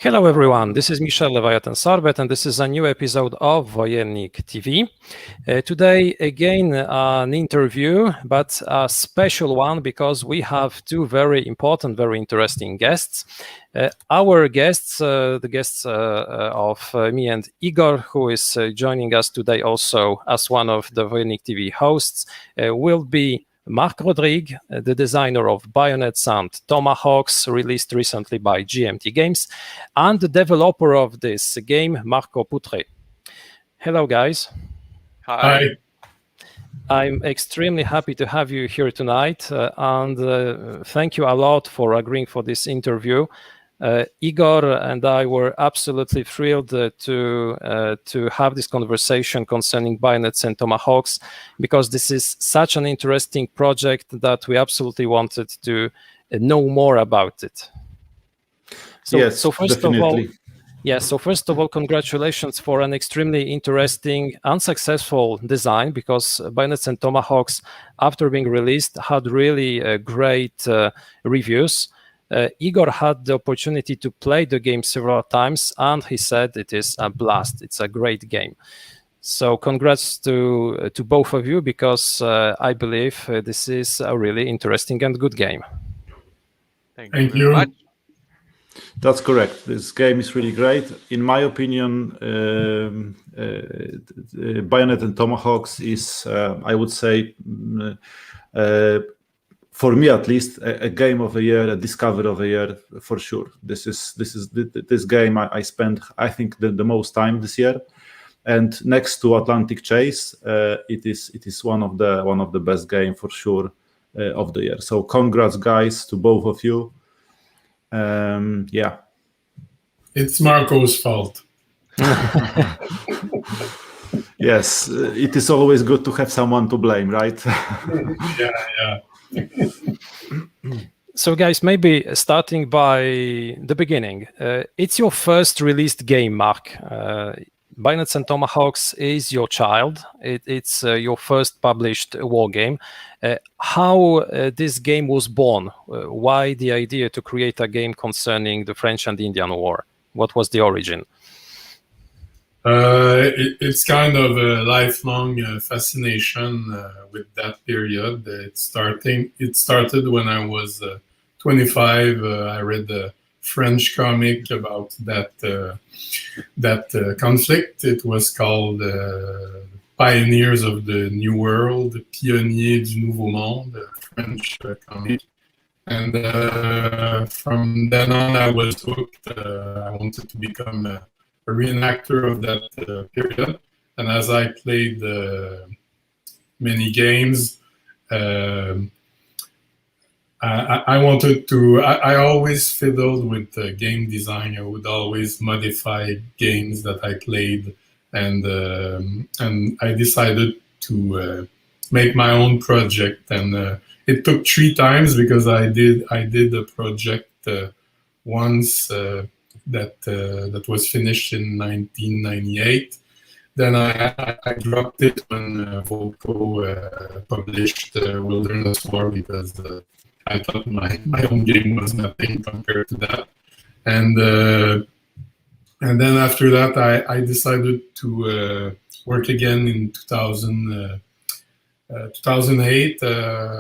Hello everyone, this is Michel Leviathan Sarbet and this is a new episode of Wojennik TV. Today again an interview, but a special one because we have two very important, very interesting guests. Our guests, the guests of me and Igor, who is joining us today also as one of the Wojennik TV hosts, will be Marc Rodrigue, the designer of Bayonets and Tomahawks, released recently by GMT Games, and the developer of this game, Marco Poutré. Hello, guys. Hi. I'm extremely happy to have you here tonight, and thank you a lot for agreeing for this interview. Igor and I were absolutely thrilled to have this conversation concerning Bayonets and Tomahawks, because this is such an interesting project that we absolutely wanted to know more about it. So first of all, congratulations for an extremely interesting and successful design, because Bayonets and Tomahawks, after being released, had really great reviews. Igor had the opportunity to play the game several times, and he said it is a blast. It's a great game. So congrats to both of you, because I believe this is a really interesting and good game. Thank you very much. That's correct. This game is really great. In my opinion, Bayonet and Tomahawks is, I would say, for me at least, a game of the year, a discovery of the year for sure. This game I spent, I think, the most time this year, and next to Atlantic Chase, it is one of the best game for sure of the year. So congrats, guys, to both of you. Yeah, it's Marco's fault. Yes, it is always good to have someone to blame, right? Yeah. So guys, maybe starting by the beginning. It's your first released game, Marc. Bayonets and Tomahawks is your child. It's your first published war game. How this game was born? Why the idea to create a game concerning the French and Indian War? What was the origin? It's kind of a lifelong fascination with that period. It started when I was 25. I read the French comic about that conflict. It was called Pioneers of the New World, Pionniers du Nouveau Monde, French comic. And from then on, I was hooked. I wanted to become a reenactor of that period. And as I played many games, I wanted to. I always fiddled with game design. I would always modify games that I played, and I decided to make my own project. And it took 3 times, because I did a project once that was finished in 1998. Then I dropped it when Volko published Wilderness War, because I thought my own game was nothing compared to that. And then after that, I decided to work again in 2008.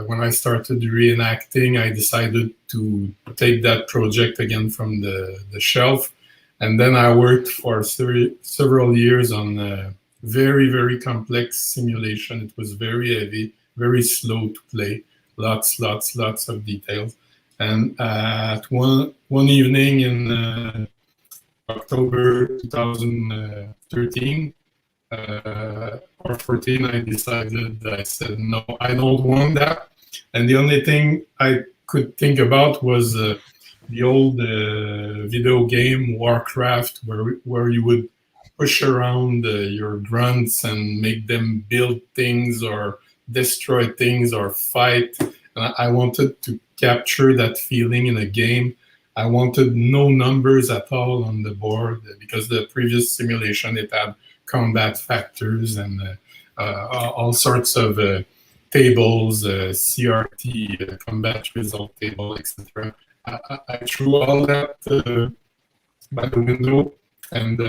When I started reenacting, I decided to take that project again from the shelf. And then I worked for several years on very, very complex simulation. It was very heavy, very slow to play. Lots of details. And at one evening in October 2013 or 14, I said, no, I don't want that. And the only thing I could think about was the old video game Warcraft, where you would push around your grunts and make them build things or destroy things or fight. And I wanted to capture that feeling in a game. I wanted no numbers at all on the board, because the previous simulation, it had combat factors and all sorts of tables, CRT, combat result table, etc. I threw all that by the window, and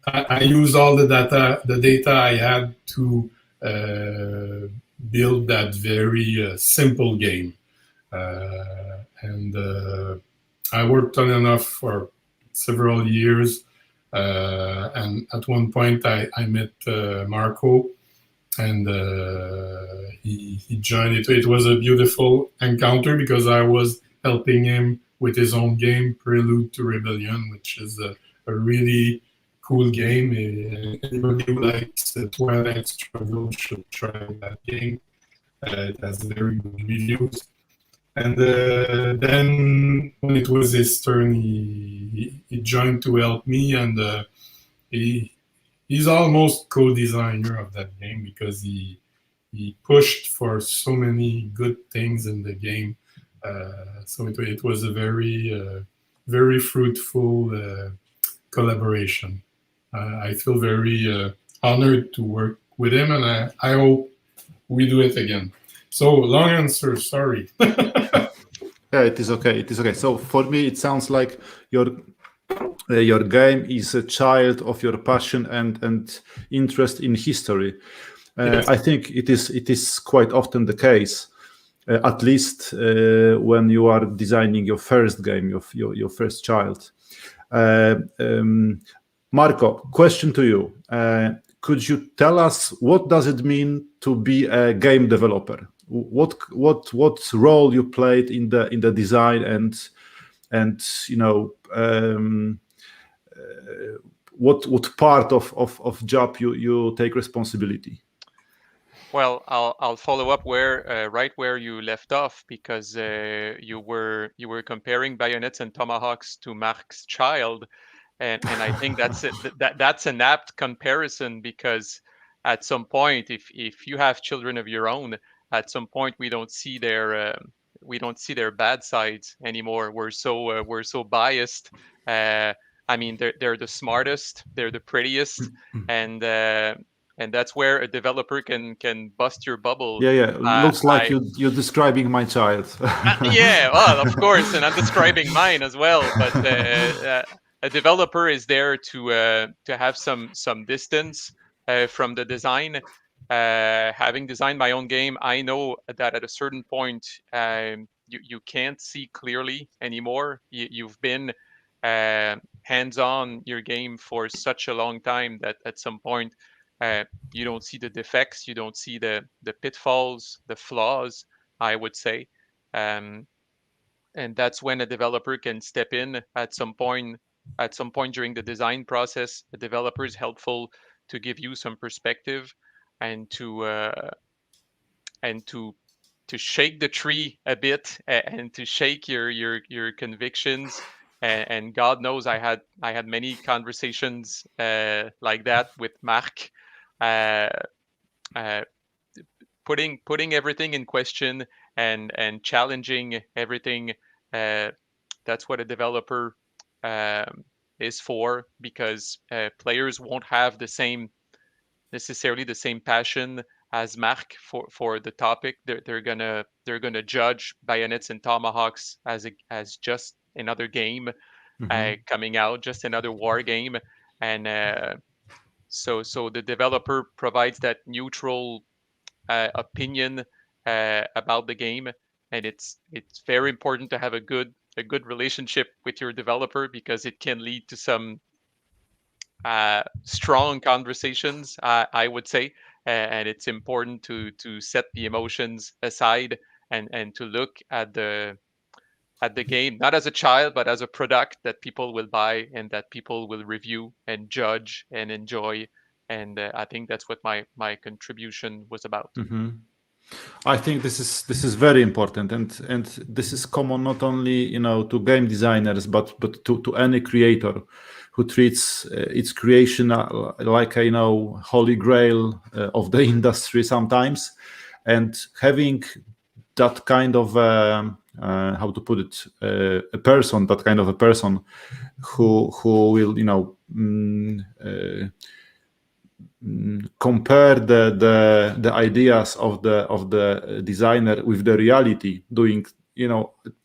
I used all the data I had to build that very simple game. And I worked on enough for several years. And at one point I met Marco, and he joined it. It was a beautiful encounter because I was helping him with his own game, Prelude to Rebellion, which is a really cool game. Anybody who likes the Twilight Struggle should try that game. It has very good reviews. And then when it was his turn, he joined to help me, and he's almost co-designer of that game because he pushed for so many good things in the game. So it was a very fruitful collaboration. I feel very honored to work with him, and I hope we do it again. So long answer, sorry. Yeah, it is okay. It is okay. So for me, it sounds like your game is a child of your passion and interest in history. Yes. I think it is quite often the case, at least when you are designing your first game, your first child. Marco, question to you. Could you tell us what does it mean to be a game developer? What role you played in the design and what part of job you take responsibility? Well, I'll follow up right where you left off, because you were comparing Bayonets and Tomahawks to Marc's child, and I think that's an apt comparison, because at some point, if you have children of your own, at some point we don't see their bad sides anymore. We're so biased. I mean, they're the smartest, they're the prettiest, and that's where a developer can bust your bubble. Yeah. Looks like you're describing my child. Yeah, well, of course, and I'm describing mine as well. But a developer is there to have some distance from the design. Having designed my own game, I know that at a certain point, you can't see clearly anymore. You've been hands-on your game for such a long time that at some point you don't see the defects, you don't see the pitfalls, the flaws, I would say, and that's when a developer can step in at some point during the design process. The developer is helpful to give you some perspective and to shake the tree a bit, and to shake your convictions. And God knows I had many conversations like that with Marc, putting everything in question and challenging everything. That's what a developer is for, because players won't have necessarily the same passion as Marc for the topic. They're gonna judge Bayonets and Tomahawks as just another game coming out, just another war game, and so the developer provides that neutral opinion about the game, and it's very important to have a good relationship with your developer, because it can lead to some strong conversations, I would say, and it's important to set the emotions aside and to look at the game not as a child, but as a product that people will buy and that people will review and judge and enjoy. And I think that's what my contribution was about. I think this is very important, and this is common not only to game designers, but to any creator who treats its creation like a holy grail of the industry sometimes, and having that kind of how to put it, a person who will compare the ideas of the designer with the reality, doing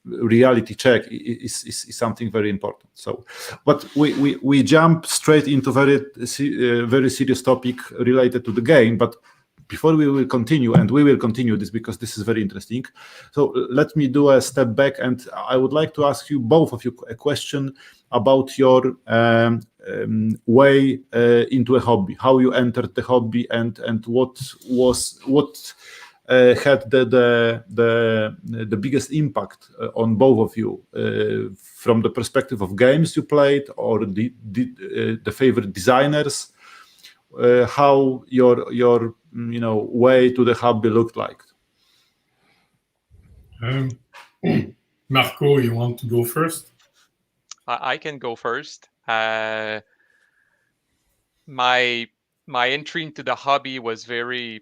reality check is something very important. So, but we jump straight into very serious topic related to the game. But before we will continue, and we will continue this because this is very interesting. So let me do a step back, and I would like to ask you, both of you, a question about your way into a hobby, how you entered the hobby, and what had the biggest impact on both of you, from the perspective of games you played or the favorite designers, how your way to the hobby looked like. Marco, you want to go first? I can go first. My entry into the hobby was very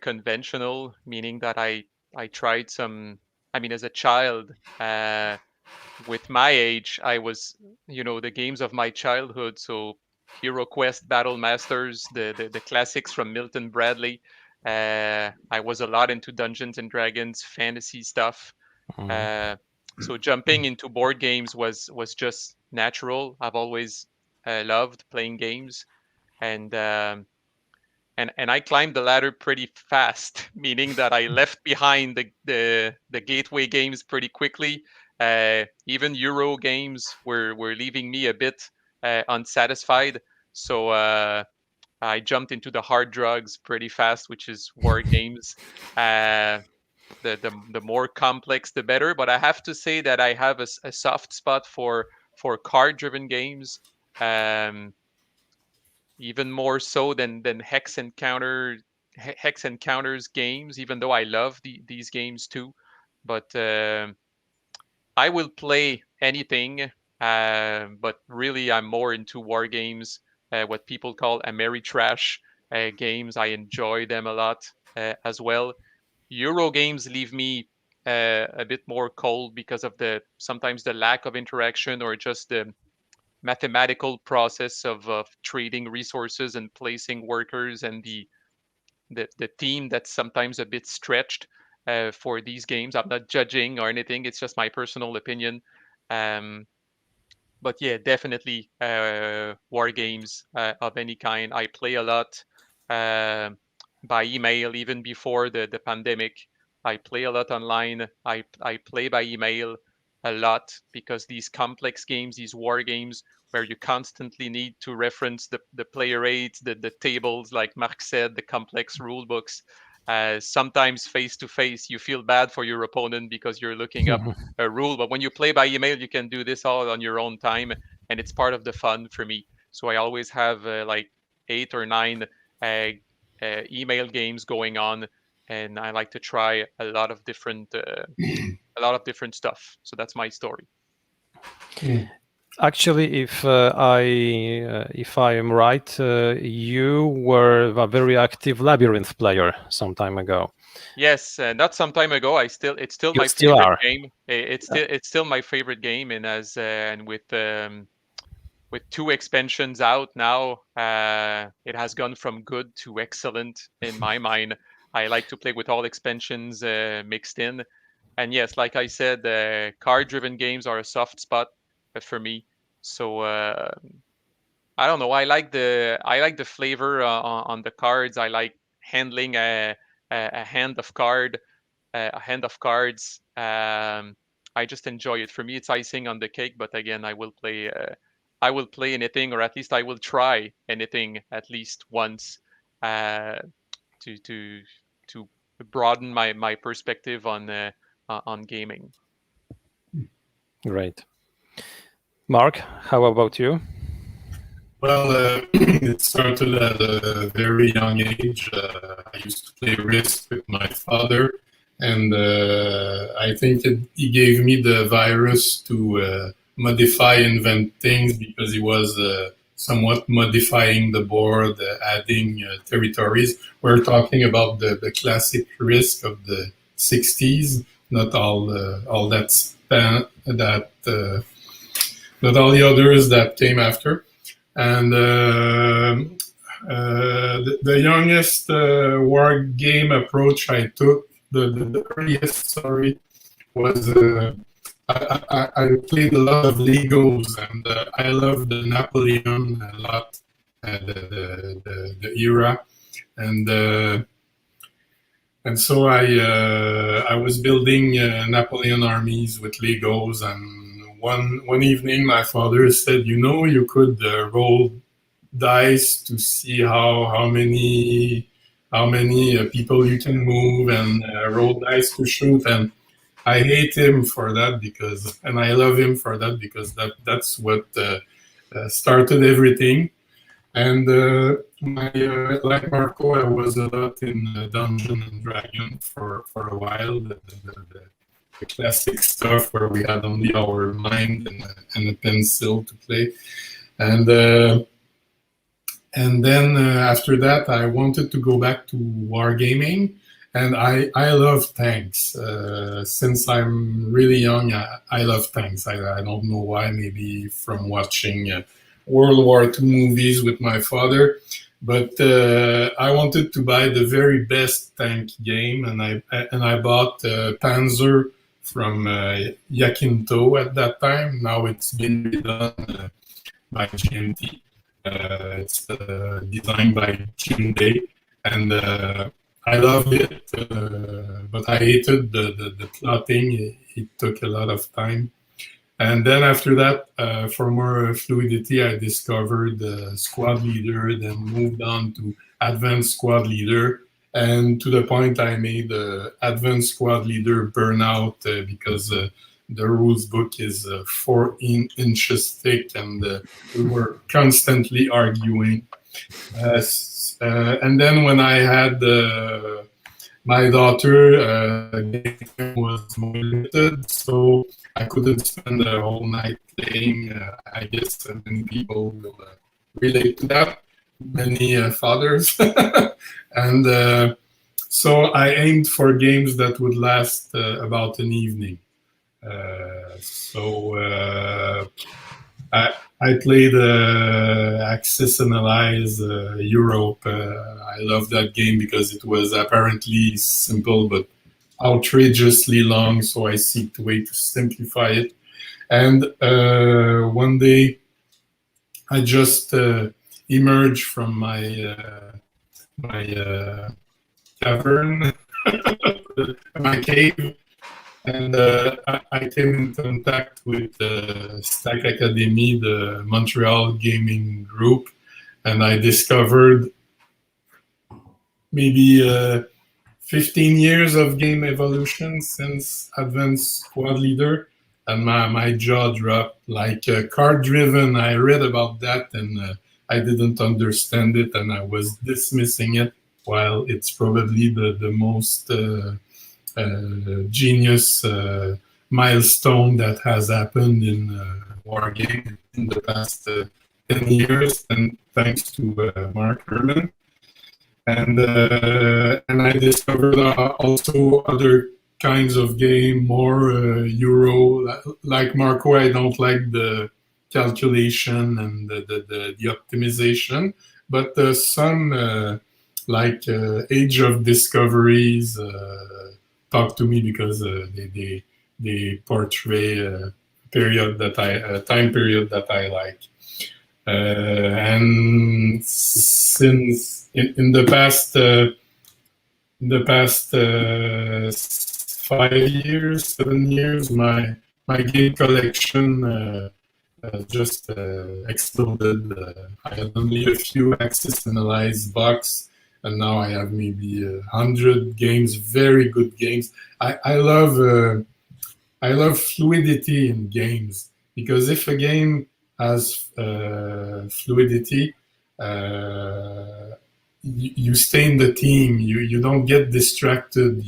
conventional, meaning that I tried some. I mean, as a child, with my age, I was, the games of my childhood. So Hero Quest, Battle Masters, the classics from Milton Bradley. I was a lot into Dungeons and Dragons, fantasy stuff. So jumping into board games was just natural. I've always loved playing games, and I climbed the ladder pretty fast, meaning that I left behind the gateway games pretty quickly. Even Euro games were leaving me a bit unsatisfied. So I jumped into the hard drugs pretty fast, which is war games. The more complex, the better. But I have to say that I have a soft spot for card-driven games. Even more so than Hex Encounters games, even though I love these games too. But I will play anything, but really I'm more into war games, what people call Ameritrash games. I enjoy them a lot as well. Euro games leave me a bit more cold because of sometimes the lack of interaction, or just the mathematical process of trading resources and placing workers, and the theme that's sometimes a bit stretched for these games. I'm not judging or anything, it's just my personal opinion. But yeah, definitely war games of any kind. I play a lot by email, even before the pandemic. I play a lot online. I play by email a lot, because these complex games, these war games, where you constantly need to reference the player aids, the tables, like Marc said, the complex rule books. Sometimes face to face, you feel bad for your opponent because you're looking up a rule. But when you play by email, you can do this all on your own time, and it's part of the fun for me. So I always have like 8 or 9 email games going on, and I like to try a lot of different stuff. So that's my story. Actually, if I am right, you were a very active Labyrinth player some time ago. Yes, not some time ago. It's still You my still favorite are. game. It's still my favorite game, and with 2 expansions out now, it has gone from good to excellent in my mind. I like to play with all expansions mixed in. And yes, like I said, card-driven games are a soft spot for me. So I don't know. I like the flavor on the cards. I like handling a hand of cards. I just enjoy it. For me, it's icing on the cake. But again, I will play anything, or at least I will try anything at least once, to broaden my perspective on gaming. Great. Marc, how about you? Well, it started at a very young age. I used to play Risk with my father, and I think he gave me the virus to modify, invent things, because he was somewhat modifying the board, adding territories. We're talking about the classic Risk of the 60s, not all that not all the others that came after. And the youngest war game approach I took, the earliest, was I played a lot of Legos, and I love the Napoleon a lot, the era, and so I was building Napoleon armies with Legos, and one evening my father said, you could roll dice to see how many people you can move, and roll dice to shoot. And I hate him for that and I love him for that, because that's what started everything. And like Marco, I was a lot in Dungeon and Dragon for a while, the classic stuff where we had only our mind and a pencil to play. And then after that, I wanted to go back to wargaming, and I love tanks. Since I'm really young, I love tanks. I don't know why, maybe from watching World War II movies with my father, but I wanted to buy the very best tank game, and I bought Panzer from Yakinto at that time. Now it's been redone by GMT. It's designed by Jim Day, and I loved it, but I hated the plotting. It took a lot of time. And then after that, for more fluidity, I discovered Squad Leader, then moved on to Advanced Squad Leader, and to the point I made Advanced Squad Leader Burnout because the rules book is 4 inches thick, and we were constantly arguing. And then when I had my daughter, game was more limited, so I couldn't spend the whole night playing. I guess many people will relate to that, many fathers. And so I aimed for games that would last about an evening. I played Axis and Allies Europe. I love that game because it was apparently simple but outrageously long, so I seeked a way to simplify it. And one day I just emerged from my cavern, my cave, and I came in contact with Stack Academy, the Montreal gaming group, and I discovered maybe 15 years of game evolution since Advanced Squad Leader, and my jaw dropped. Like card-driven, I read about that, and I didn't understand it, and I was dismissing it, while it's probably the most genius milestone that has happened in wargaming in the past 10 years, and thanks to Mark Herman. And I discovered also other kinds of game, more Euro. Like Marco, I don't like the calculation and the optimization, but some like Age of Discoveries talk to me because they portray a time period that I like. And since in the past 7 years, my game collection just exploded. I had only a few Axis and Allies box, and now I have maybe 100 games, very good games. I love fluidity in games, because if a game has fluidity, you stay in the team. You don't get distracted.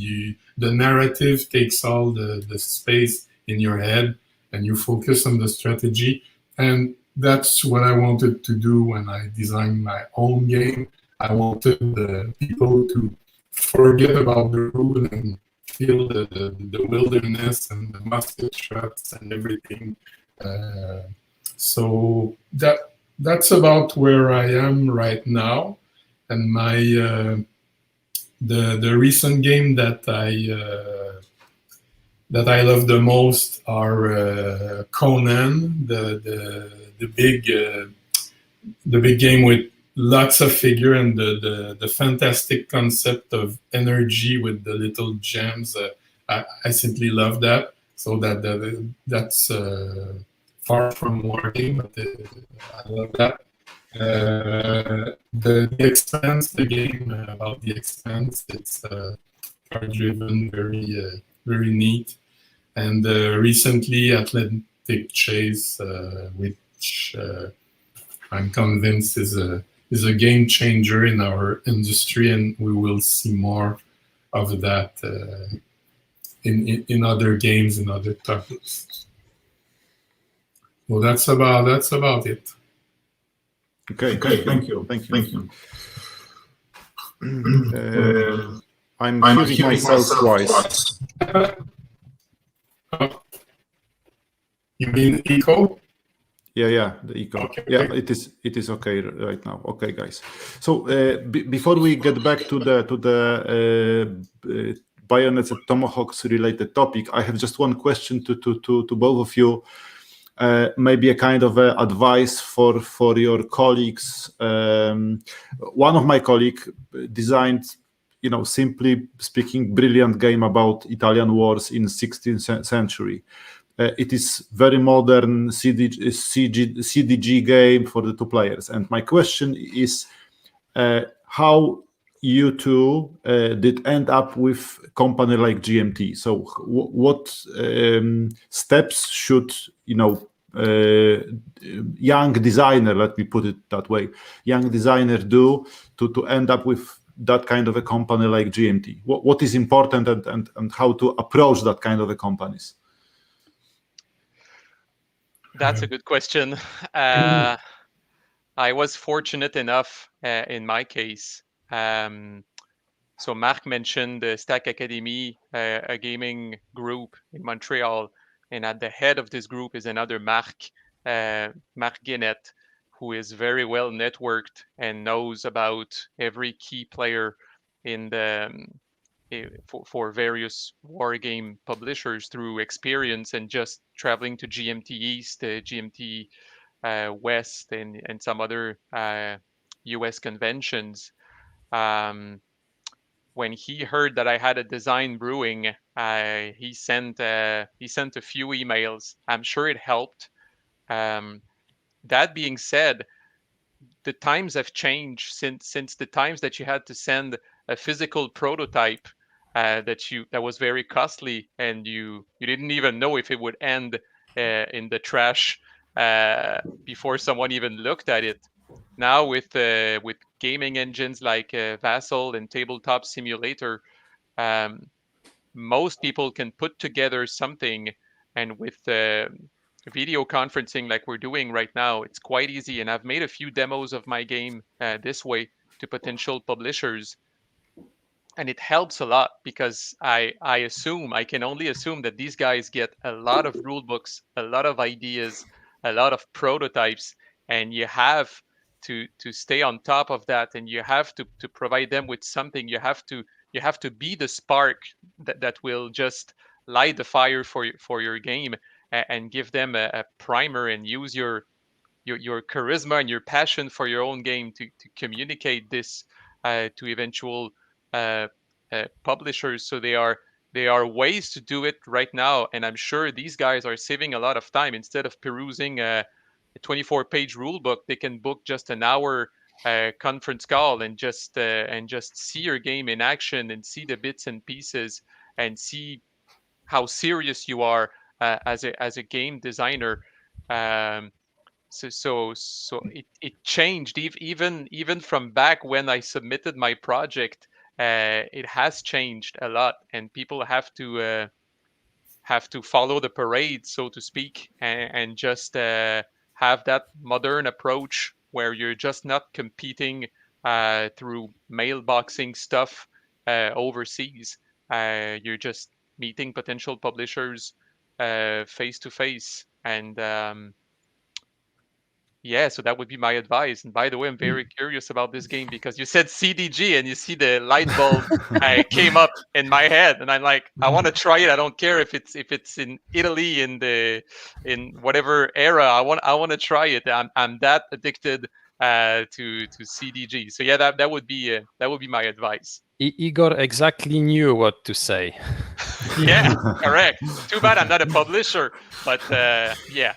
The narrative takes all the space in your head, and you focus on the strategy. And that's what I wanted to do when I designed my own game. I wanted the people to forget about the rule and feel the wilderness and the musket shots and everything. So that's about where I am right now. And my the recent game that that I love the most are Conan, the big game with lots of figure, and the fantastic concept of energy with the little gems. I simply love that. So that's far from working, but I love that. The Expanse, the game about the Expanse, it's card driven, very neat. And recently, Atlantic Chase, which I'm convinced is a game changer in our industry, and we will see more of that in other games and other titles. Well, that's about it. Okay, thank you. I'm hearing myself twice. You mean echo? Yeah, the echo. Okay. Yeah, it is okay right now. Okay, guys. So before we get back to the Bayonets and Tomahawks related topic, I have just one question to both of you. Maybe a kind of advice for your colleagues. One of my colleagues designed, simply speaking, brilliant game about Italian wars in 16th century. It is very modern CDG game for the two players. And my question is how you two did end up with a company like GMT. So what steps should, young designer, let me put it that way, young designer do to end up with that kind of a company like GMT? What is important and how to approach that kind of a companies? That's a good question. I was fortunate enough in my case. So Marc mentioned the Stack Academy, a gaming group in Montreal, and at the head of this group is another Marc Guénette, who is very well networked and knows about every key player in the for various war game publishers through experience and just traveling to GMT East, GMT West, and some other US conventions. When he heard that I had a design brewing, he sent a few emails. I'm sure it helped. That being said, the times have changed since the times that you had to send a physical prototype that was very costly, and you didn't even know if it would end in the trash before someone even looked at it. Now with gaming engines like Vassal and Tabletop Simulator, most people can put together something, and with video conferencing like we're doing right now, it's quite easy. And I've made a few demos of my game this way to potential publishers, and it helps a lot because I can only assume that these guys get a lot of rule books, a lot of ideas, a lot of prototypes, and you have to stay on top of that, and you have to provide them with something. You have to be the spark that will just light the fire for your game, and give them a primer, and use your charisma and your passion for your own game to communicate this to eventual publishers. So there are ways to do it right now, and I'm sure these guys are saving a lot of time. Instead of perusing a 24-page rule book, they can book just an hour conference call and just see your game in action, and see the bits and pieces, and see how serious you are as a game designer. So it changed even from back when I submitted my project. It has changed a lot, and people have to follow the parade, so to speak, and just have that modern approach where you're just not competing through mailboxing stuff overseas. You're just meeting potential publishers face to face, and Yeah, so that would be my advice. And by the way, I'm very curious about this game because you said CDG and you see the light bulb came up in my head, and I'm like, I want to try it. I don't care if it's in Italy in whatever era. I want to try it. I'm that addicted to CDG. So yeah, that would be my advice. Igor exactly knew what to say. Yeah, correct. Too bad I'm not a publisher, but yeah.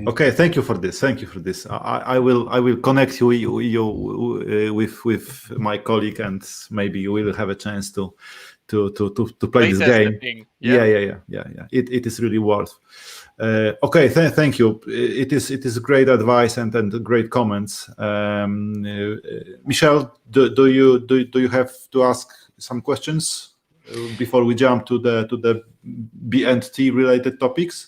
Okay, thank you for this. Thank you for this. I will connect you with my colleague, and maybe you will have a chance to play this game. Yeah. It is really worth. Okay, thank you. It is great advice and great comments. Michel, do you have to ask some questions before we jump to the B&T related topics?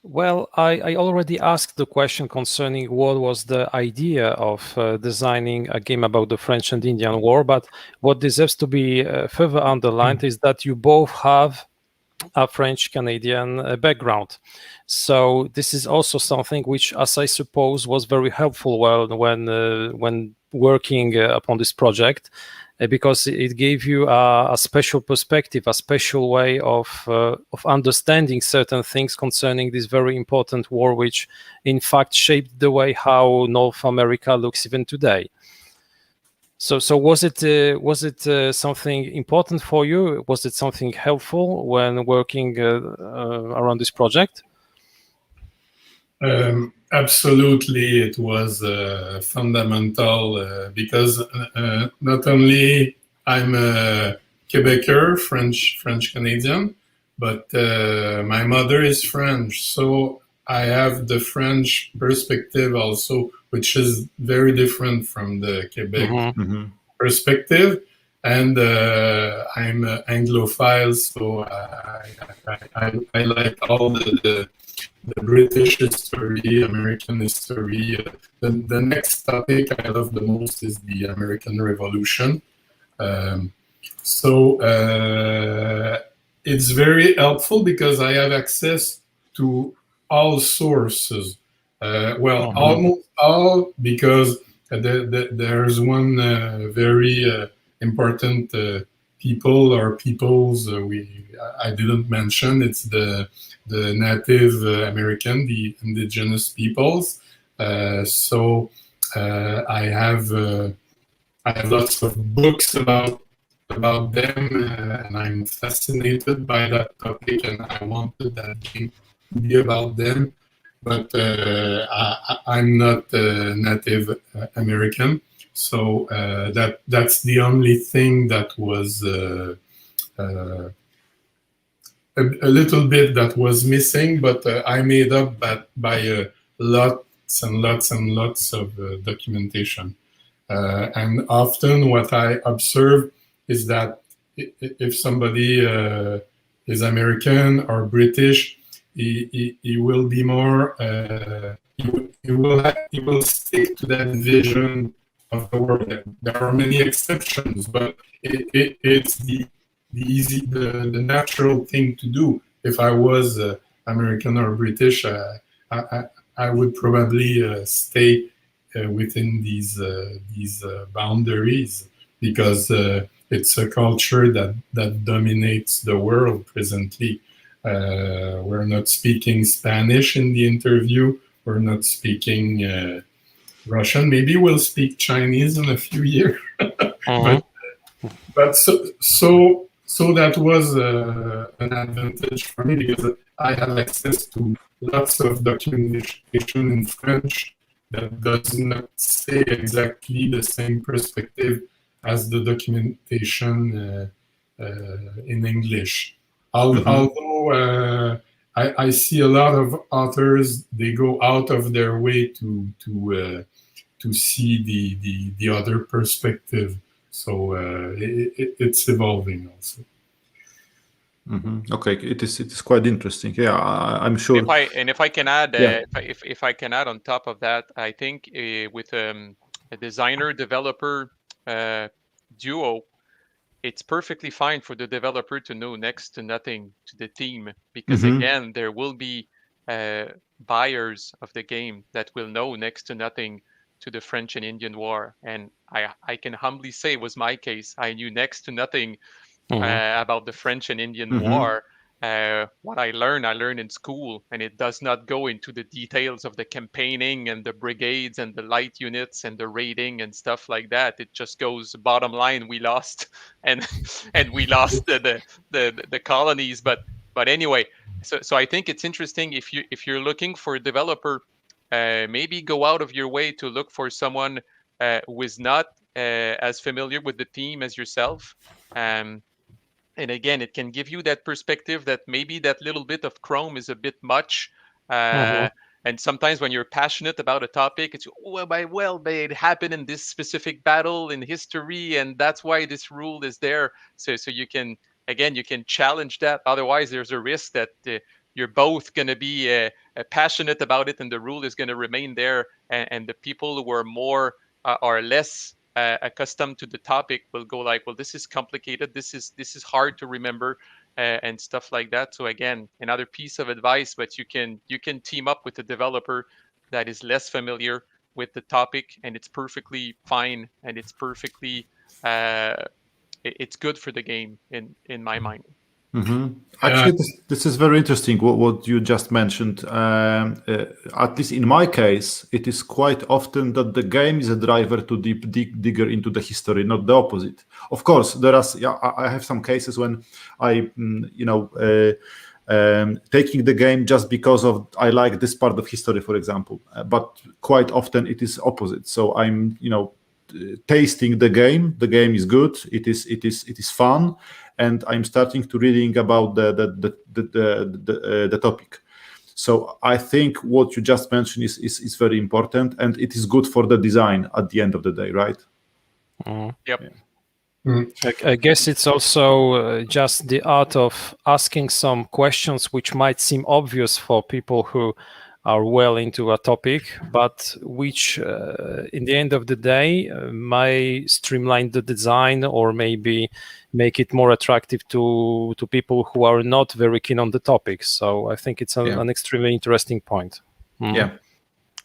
Well, I already asked the question concerning what was the idea of designing a game about the French and Indian War, but what deserves to be further underlined is that you both have a French-Canadian background. So this is also something which, as I suppose, was very helpful when working upon this project, because it gave you a special perspective, a special way of understanding certain things concerning this very important war, which in fact shaped the way how North America looks even today. So was it something important for you? Was it something helpful when working around this project? Absolutely, it was fundamental because not only I'm a Quebecer, French Canadian, but my mother is French, so I have the French perspective also, which is very different from the Quebec perspective. And I'm Anglophile, so I like all the British history, American history. The next topic I love the most is the American Revolution. So it's very helpful because I have access to all sources. Almost all, because there's one very important peoples I didn't mention. It's the Native American, the indigenous peoples. So I have lots of books about them, and I'm fascinated by that topic, and I wanted that game to be about them. But I'm not Native American, so that's the only thing that was a little bit that was missing, but I made up by lots and lots and lots of documentation. And often what I observe is that if somebody is American or British, he will be more, he will stick to that vision of the world. There are many exceptions, but it's the natural thing to do. If I was American or British, I would probably stay within these boundaries, because it's a culture that dominates the world presently. We're not speaking Spanish in the interview. We're not speaking Russian. Maybe we'll speak Chinese in a few years. But so that was an advantage for me, because I have access to lots of documentation in French that does not say exactly the same perspective as the documentation in English. Although I see a lot of authors, they go out of their way to see the other perspective. So it's evolving also. Okay, it is quite interesting. Yeah, I'm sure. If I can add, if I can add on top of that, I think with a designer developer duo, it's perfectly fine for the developer to know next to nothing to the team, because again, there will be buyers of the game that will know next to nothing to the French and Indian War. And I can humbly say it was my case. I knew next to nothing about the French and Indian War. What I learned in school, and it does not go into the details of the campaigning and the brigades and the light units and the raiding and stuff like that. It just goes bottom line, we lost, and we lost the colonies. But anyway, so I think it's interesting if you're looking for a developer, maybe go out of your way to look for someone who is not as familiar with the team as yourself. And again, it can give you that perspective that maybe that little bit of Chrome is a bit much. And sometimes when you're passionate about a topic, it's, but it happened in this specific battle in history, and that's why this rule is there. So you can challenge that. Otherwise, there's a risk that you're both going to be passionate about it, and the rule is going to remain there. And the people who are more or less accustomed to the topic will go like, well, this is complicated, this is hard to remember, and stuff like that. So again, another piece of advice, but you can team up with a developer that is less familiar with the topic, and it's perfectly fine, and it's perfectly it's good for the game in my mind. Actually, this is very interesting what you just mentioned. At least in my case, it is quite often that the game is a driver to digger into the history, not the opposite. Of course, I have some cases when I, taking the game just because of I like this part of history, for example. But quite often it is opposite. So I'm, tasting the game. The game is good. It is fun. And I'm starting to reading about the topic. So I think what you just mentioned is very important, and it is good for the design at the end of the day, right? Yep. I guess it's also just the art of asking some questions which might seem obvious for people who are well into a topic, but which in the end of the day may streamline the design or maybe make it more attractive to people who are not very keen on the topic. So I think it's an extremely interesting point. Yeah.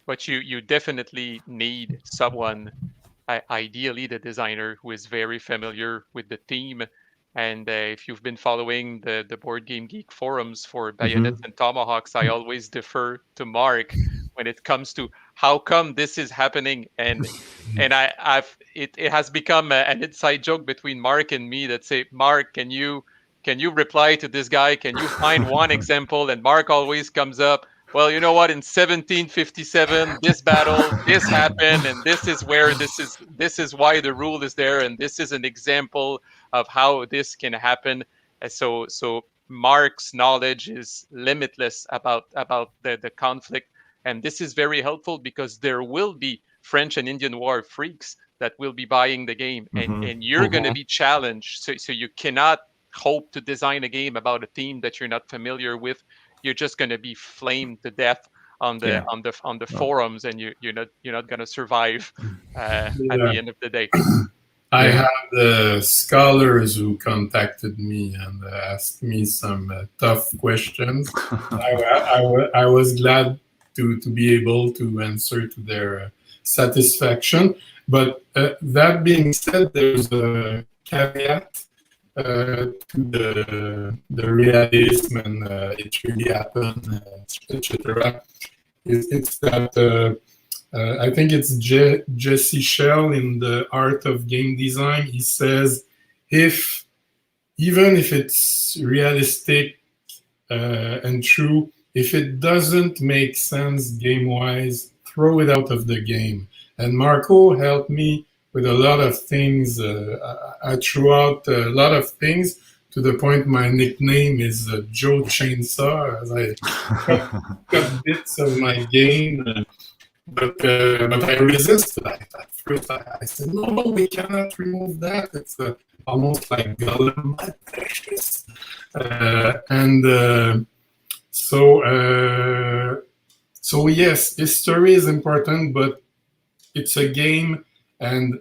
But you definitely need someone, ideally the designer, who is very familiar with the theme. And if you've been following the Board Game Geek forums for Bayonets and Tomahawks, I always defer to Marc when it comes to how come this is happening. And it has become an inside joke between Marc and me that say, Marc, can you reply to this guy? Can you find one example? And Marc always comes up, well, you know what? In 1757, this battle, this happened, and this is where this is why the rule is there, and this is an example of how this can happen. So Marc's knowledge is limitless about the conflict, and this is very helpful because there will be French and Indian War freaks that will be buying the game, and you're going to be challenged. So you cannot hope to design a game about a theme that you're not familiar with. You're just going to be flamed to death on the forums, and you're not going to survive at the end of the day. I had scholars who contacted me and asked me some tough questions. I was glad to be able to answer to their satisfaction. But that being said, there's a caveat to the realism and it really happened, etc. It's that I think it's Jesse Shell in the Art of Game Design. He says, even if it's realistic and true, if it doesn't make sense game-wise, throw it out of the game. And Marco helped me with a lot of things. I threw out a lot of things to the point my nickname is Joe Chainsaw, as I cut bits of my game. But I resisted. At first, I said, no, we cannot remove that. It's almost like Gollum, my precious. So yes, history is important, but it's a game, and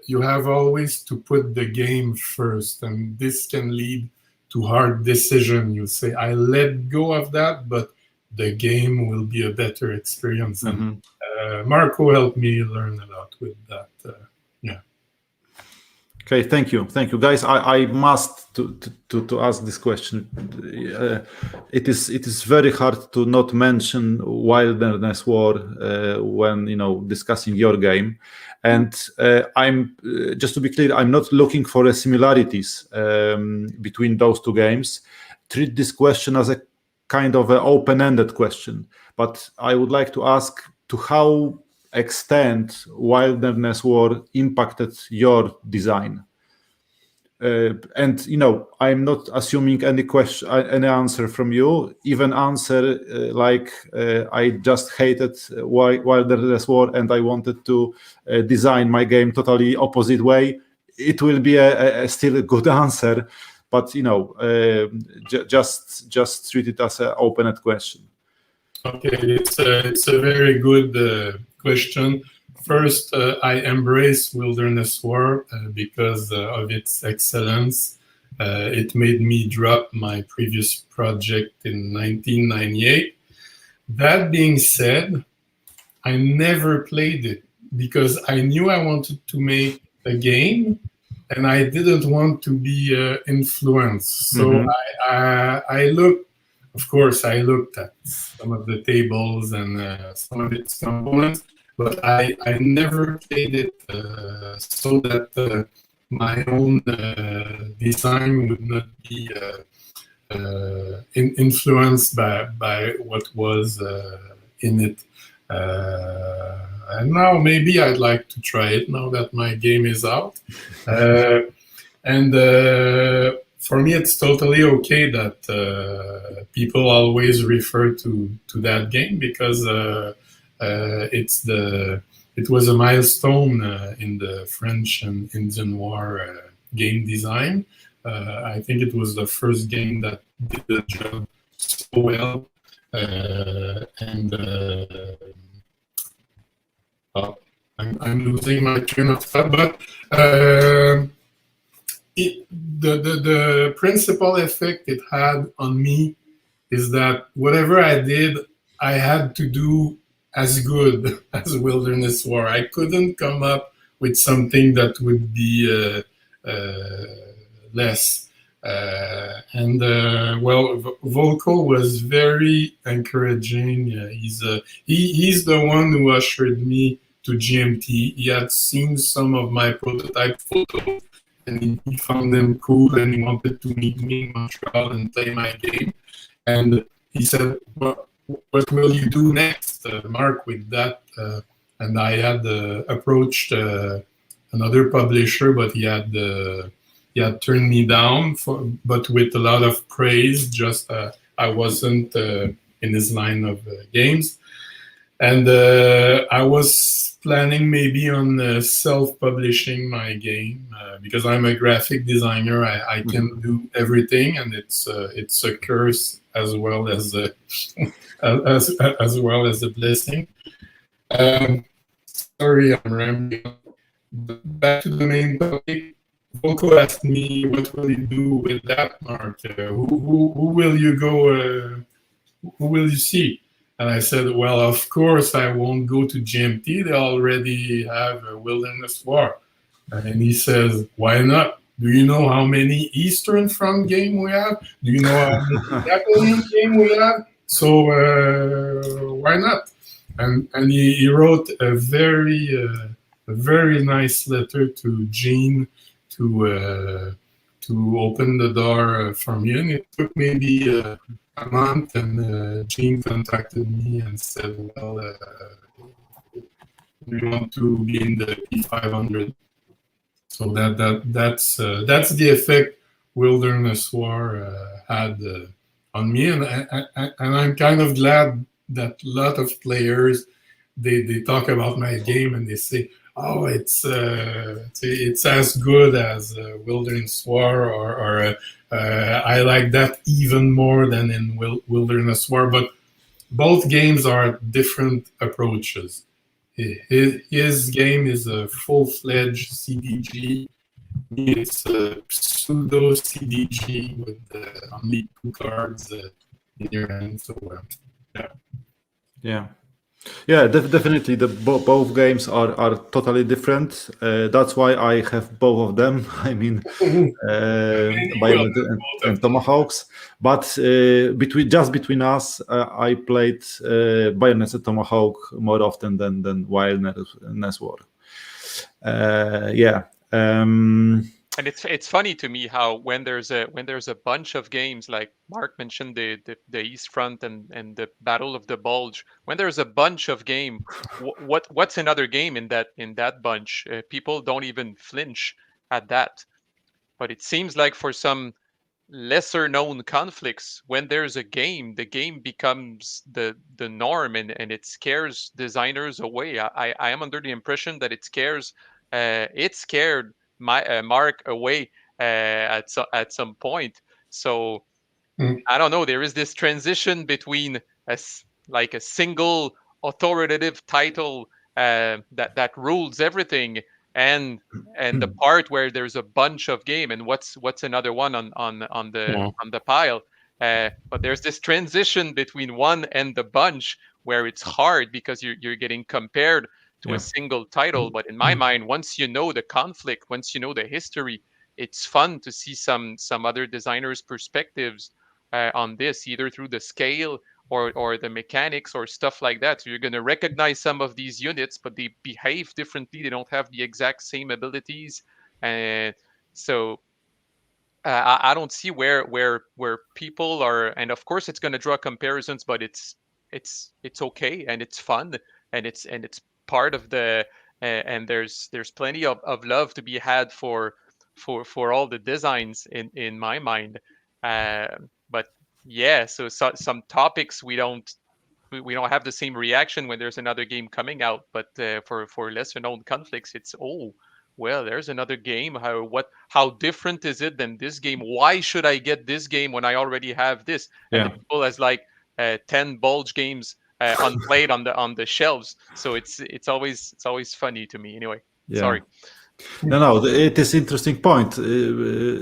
you have always to put the game first, and this can lead to hard decision. You say, I let go of that, but the game will be a better experience. Mhm. And Marco helped me learn a lot with that. Yeah. Okay, thank you, guys. I must to ask this question. It is very hard to not mention Wilderness War when discussing your game. And I'm just to be clear, I'm not looking for similarities between those two games. Treat this question as a kind of an open-ended question. But I would like to ask to how extent Wilderness War impacted your design. And I'm not assuming any answer from you. Even answer like I just hated Wilderness War and I wanted to design my game totally opposite way. It will be still a good answer, but just treat it as an open-ended question. Okay, it's a very good question. First, I embrace Wilderness War because of its excellence. It made me drop my previous project in 1998. That being said, I never played it because I knew I wanted to make a game and I didn't want to be influenced. So I looked. Of course, I looked at some of the tables and some of its components, but I never played it so that my own design would not be influenced by what was in it. And now maybe I'd like to try it now that my game is out. For me, it's totally okay that people always refer to that game because it was a milestone in the French and Indian War game design. I think it was the first game that did the job so well. I'm losing my train of thought, but the principal effect it had on me is that whatever I did, I had to do as good as Wilderness War. I couldn't come up with something that would be less. Volko was very encouraging. He's the one who ushered me to GMT. He had seen some of my prototype photos and he found them cool and he wanted to meet me in Montreal and play my game. And he said, what will you do next, Marc, with that? And I had approached another publisher, but he had turned me down, but with a lot of praise, just I wasn't in his line of games. And I was planning maybe on self-publishing my game because I'm a graphic designer. I can do everything, and it's a curse as well as a as well as a blessing. Sorry, I'm rambling. Back to the main topic. Volko asked me, "What will you do with that, Marc? Who will you go? Who will you see?" And I said, well, of course, I won't go to GMT. They already have a Wilderness War. And he says, why not? Do you know how many Eastern Front game we have? Do you know how many Japanese game we have? So why not? And he wrote a very nice letter to Gene to open the door for me. And it took maybe a month, and Gene contacted me and said, well, we want to be in the P500. So that's the effect Wilderness War had on me, and I'm kind of glad that a lot of players they talk about my game and they say, oh, it's as good as Wilderness War, or I like that even more than in Wilderness War. But both games are different approaches. His game is a full-fledged CDG. It's a pseudo CDG with only 2 cards in your hand. So Definitely. Both games are totally different. That's why I have both of them. I mean, Bayonet and Tomahawks. But between us, I played Bayonets and Tomahawk more often than Wilderness War. And it's funny to me how when there's a bunch of games, like Mark mentioned the East Front and the Battle of the Bulge, when there's a bunch of game, what's another game in that bunch? People don't even flinch at that. But it seems like for some lesser known conflicts, when there's a game, the game becomes the norm, and it scares designers away. I am under the impression that it scared Mark away at some point. So I don't know. There is this transition between a single authoritative title that rules everything, and the part where there's a bunch of game, and what's another one on the pile. But there's this transition between one and the bunch where it's hard because you're getting compared to a single title. But in my mind, once you know the conflict, once you know the history, it's fun to see some other designers' perspectives on this, either through the scale or the mechanics or stuff like that. So you're going to recognize some of these units, but they behave differently. They don't have the exact same abilities, and so I don't see where people are. And of course, it's going to draw comparisons, but it's okay, and it's fun, and it's part of the and there's plenty of love to be had for all the designs in my mind. But yeah, so some topics we don't have the same reaction when there's another game coming out. But for lesser known conflicts, it's well, there's another game. How different is it than this game? Why should I get this game when I already have this? And the people has like 10 Bulge games unplayed on the shelves. So it's always funny to me anyway. Sorry. No, it is interesting point.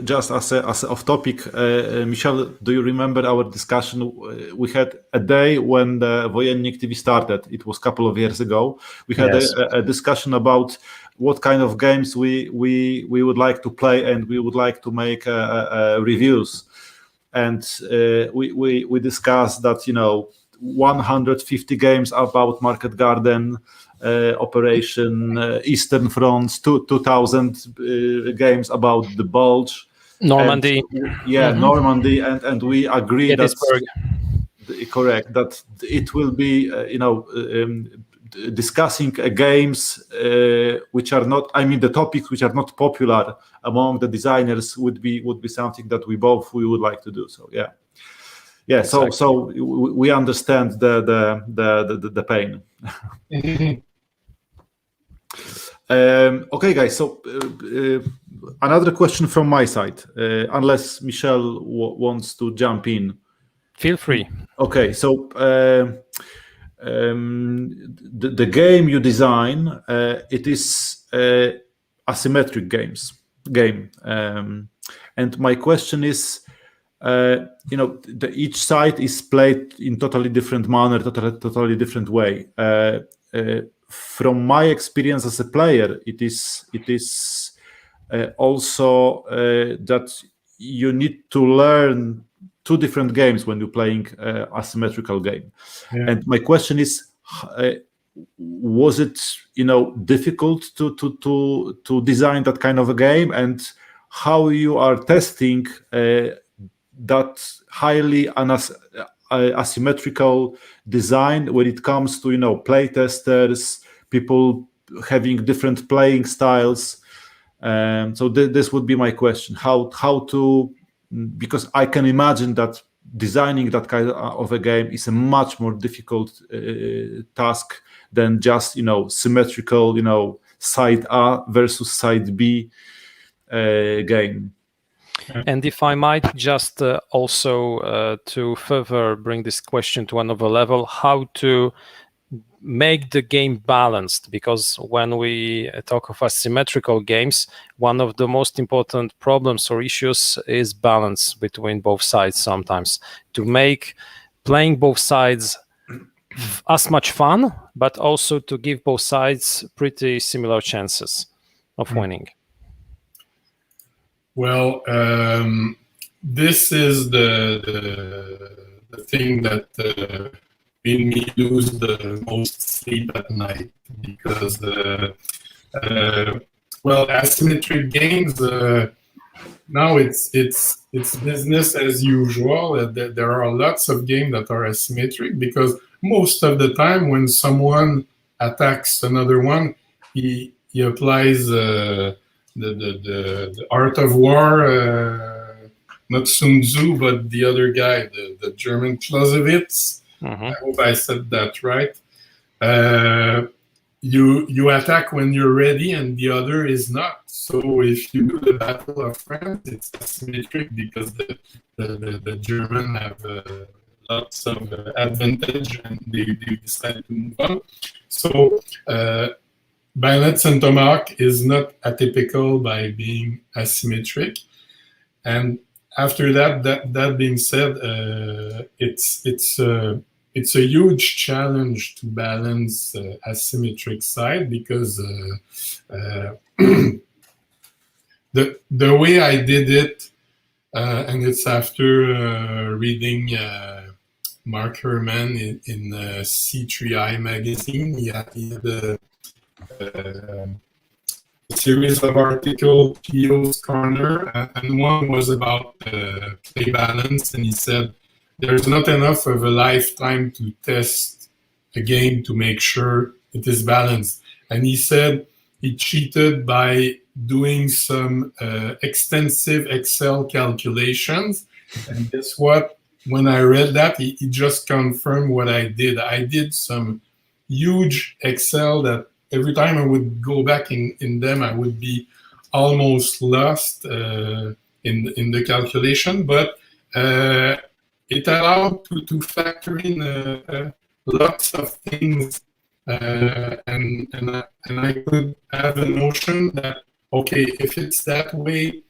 Just as off topic, Michel, do you remember our discussion we had a day when the Wojennik TV started? It was a couple of years ago. We had a discussion about what kind of games we would like to play, and we would like to make reviews. And we discussed that 150 games about Market Garden operation, Eastern Fronts, 2,000 games about the Bulge, Normandy. Normandy, and we agree that correct that it will be discussing games which are not, the topics which are not popular among the designers would be something that we would like to do. So exactly. So we understand the pain. Okay, guys. So another question from my side, unless Michel wants to jump in. Feel free. Okay, so the game you design, it is asymmetric game, and my question is, each side is played in totally different manner, totally different way. From my experience as a player, it is also that you need to learn two different games when you're playing asymmetrical game. And my question is, was it difficult to design that kind of a game, and how you are testing that highly asymmetrical design when it comes to play testers, people having different playing styles. So this would be my question: how to, because I can imagine that designing that kind of a game is a much more difficult task than just symmetrical side A versus side B game. And if I might just also to further bring this question to another level, how to make the game balanced, because when we talk of asymmetrical games, one of the most important problems or issues is balance between both sides. Sometimes to make playing both sides as much fun, but also to give both sides pretty similar chances of winning? Well, this is the thing that made me lose the most sleep at night, because well, asymmetric games, now it's business as usual. There are lots of games that are asymmetric, because most of the time when someone attacks another one, he applies the art of war, not Sun Tzu, but the other guy, the German Clausewitz. I hope I said that right. You attack when you're ready, and the other is not. So if you do the Battle of France, it's asymmetric, because the German have lots of advantage, and they decide to move on. So Bayonets and Tomahawk is not atypical by being asymmetric. And after that being said, it's a huge challenge to balance asymmetric side, because the way I did it, and it's after reading Mark Herman in C3I magazine. He had a series of articles, Pio's Corner, and one was about play balance, and he said there's not enough of a lifetime to test a game to make sure it is balanced. And he said he cheated by doing some extensive Excel calculations. And guess what? When I read that, he just confirmed what I did. I did some huge Excel that every time I would go back in them, I would be almost lost in the calculation. But it allowed to factor in lots of things, and I could have a notion that, okay, if it's that way,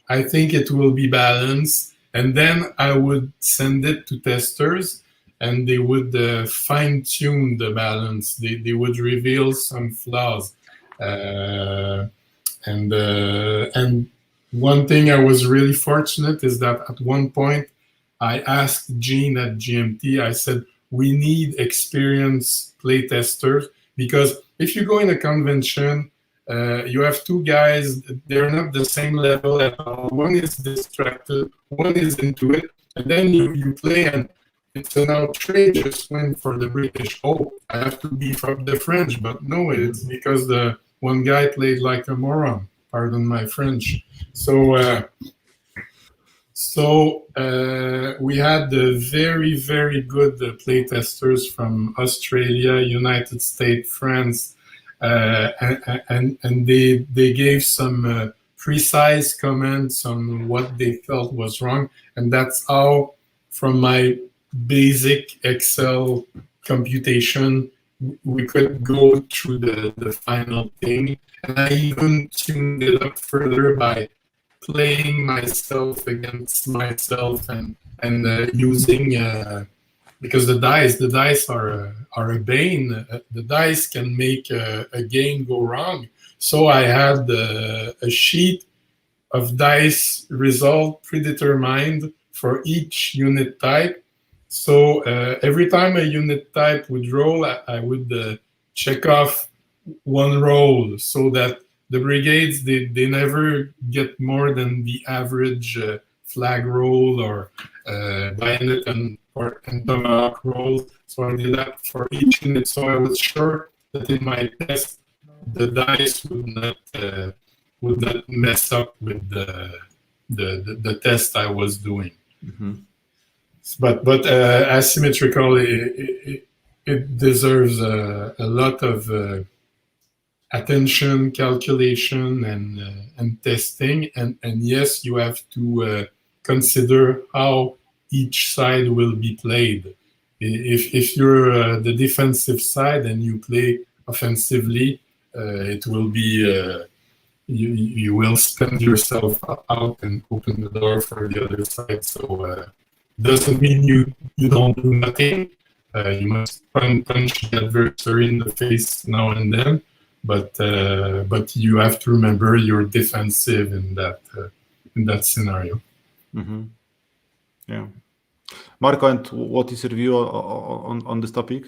I think it will be balanced. And then I would send it to testers, and they would fine-tune the balance. They would reveal some flaws. And one thing I was really fortunate is that at one point, I asked Gene at GMT, I said, we need experienced play testers, because if you go in a convention, you have two guys, they're not the same level at all. One is distracted, one is into it, and then you play, and it's an outrageous win for the British. Oh, I have to beef up the French, but no, it's because the one guy played like a moron, pardon my French. So we had very, very good play testers from Australia, United States, France, and they gave some precise comments on what they felt was wrong. And that's how, from my basic Excel computation, we could go through the final thing. And I even tuned it up further by playing myself against myself, and using because the dice are a bane. The dice can make a game go wrong. So I had a sheet of dice result predetermined for each unit type. So every time a unit type would roll, I would check off one roll, so that the brigades, they never get more than the average flag roll or bayonet and tomahawk roll. So I did that for each unit. So I was sure that in my test, the dice would not mess up with the test I was doing. Mm-hmm. But asymmetrical, it deserves a lot of attention, calculation, and testing, and yes, you have to consider how each side will be played. If you're the defensive side and you play offensively, it will be you will spend yourself out and open the door for the other side. So doesn't mean you don't do nothing. You must punch the adversary in the face now and then, but you have to remember you're defensive in that scenario. Mm-hmm. Yeah. Marco, and what is your view on this topic?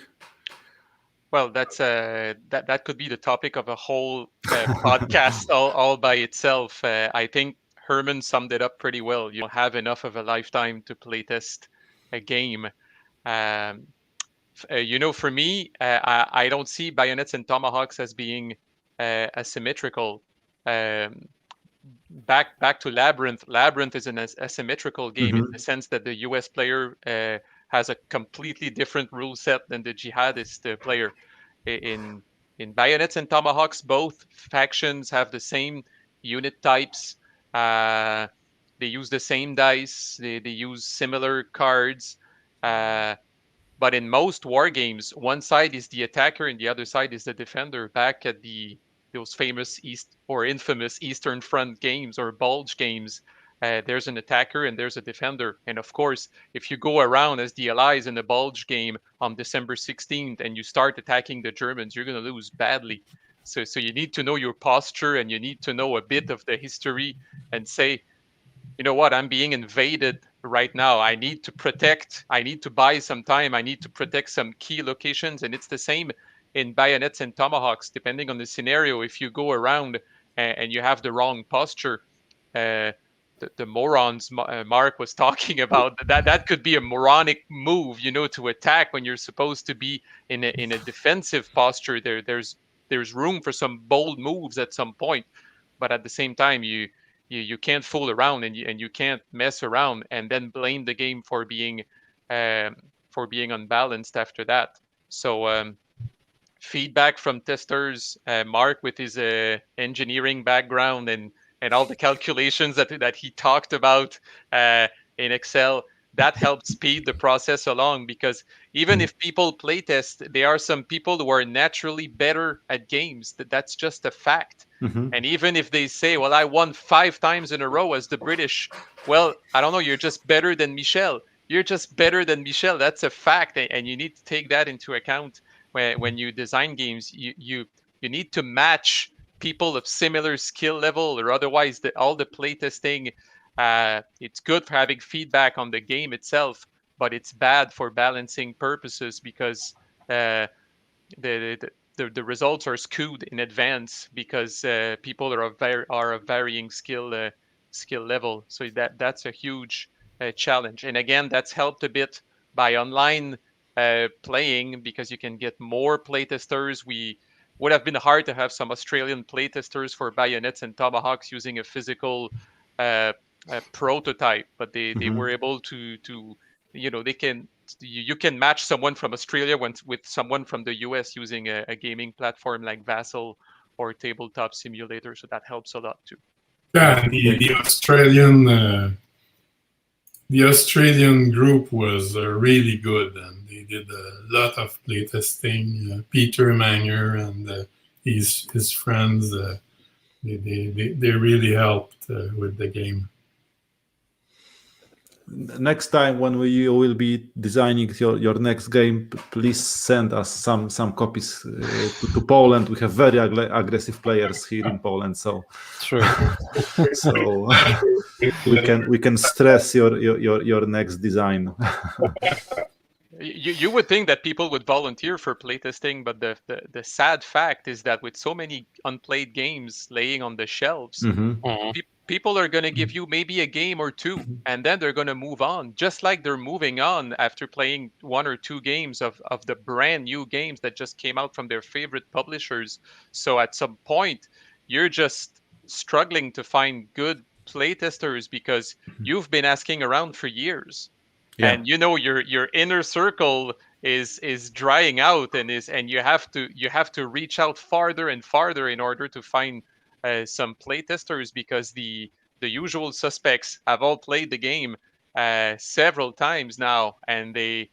Well, that could be the topic of a whole podcast all by itself. I think Herman summed it up pretty well. You don't have enough of a lifetime to playtest a game. For me, I don't see Bayonets and Tomahawks as being asymmetrical. Back to Labyrinth. Labyrinth is an asymmetrical game in the sense that the US player has a completely different rule set than the jihadist player. In Bayonets and Tomahawks, both factions have the same unit types. They use the same dice. They use similar cards. But in most war games, one side is the attacker and the other side is the defender. Back at those famous infamous Eastern Front games or Bulge games, there's an attacker and there's a defender. And of course, if you go around as the Allies in the Bulge game on December 16th and you start attacking the Germans, you're going to lose badly. So you need to know your posture and you need to know a bit of the history and say, you know what, I'm being invaded right now. I need to protect. I need to buy some time. I need to protect some key locations. And it's the same in Bayonets and Tomahawks, depending on the scenario. If you go around and you have the wrong posture, the morons Mark was talking about, that could be a moronic move, to attack when you're supposed to be in a defensive posture. There's room for some bold moves at some point, but at the same time, you can't fool around and you can't mess around and then blame the game for being unbalanced after that. So feedback from testers, Mark with his engineering background and all the calculations that he talked about in Excel, that helped speed the process along, because even if people playtest, there are some people who are naturally better at games. That's just a fact. And even if they say, well, I won 5 times in a row as the British, well, I don't know, you're just better than Michel. You're just better than Michel. That's a fact. And you need to take that into account when you design games. You need to match people of similar skill level, or otherwise all the playtesting, it's good for having feedback on the game itself, but it's bad for balancing purposes, because the results are skewed in advance because people are of varying skill level. So that's a huge challenge. And again, that's helped a bit by online playing, because you can get more playtesters. We would have been hard to have some Australian playtesters for Bayonets and Tomahawks using a physical prototype, but they were able to you can match someone from Australia with someone from the US using a gaming platform like Vassal or Tabletop Simulator. So that helps a lot too. Yeah, the Australian group was really good, and they did a lot of playtesting. Peter Manger and his friends, they really helped with the game. Next time when you will be designing your next game, please send us some copies to Poland. We have very aggressive players here in Poland, so true. So we can stress your next design. You would think that people would volunteer for playtesting, but the sad fact is that with so many unplayed games laying on the shelves, people are going to give you maybe a game or two, and then they're going to move on, just like they're moving on after playing 1 or 2 games of the brand new games that just came out from their favorite publishers. So at some point, you're just struggling to find good playtesters because you've been asking around for years. Yeah. And your inner circle is drying out, and you have to reach out farther and farther in order to find some playtesters, because the usual suspects have all played the game several times now, and they